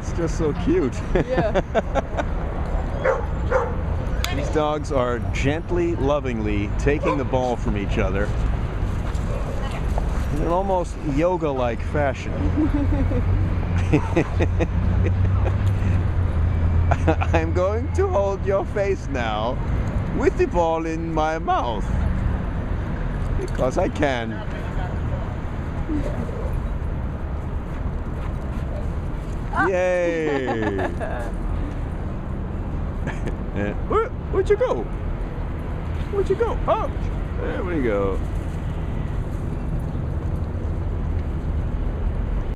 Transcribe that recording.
it's just so cute. Yeah. These dogs are gently, lovingly taking the ball from each other in an almost yoga-like fashion. I'm going to hold your face now with the ball in my mouth because I can. Yay! Where'd you go? Where'd you go? Oh, there we go.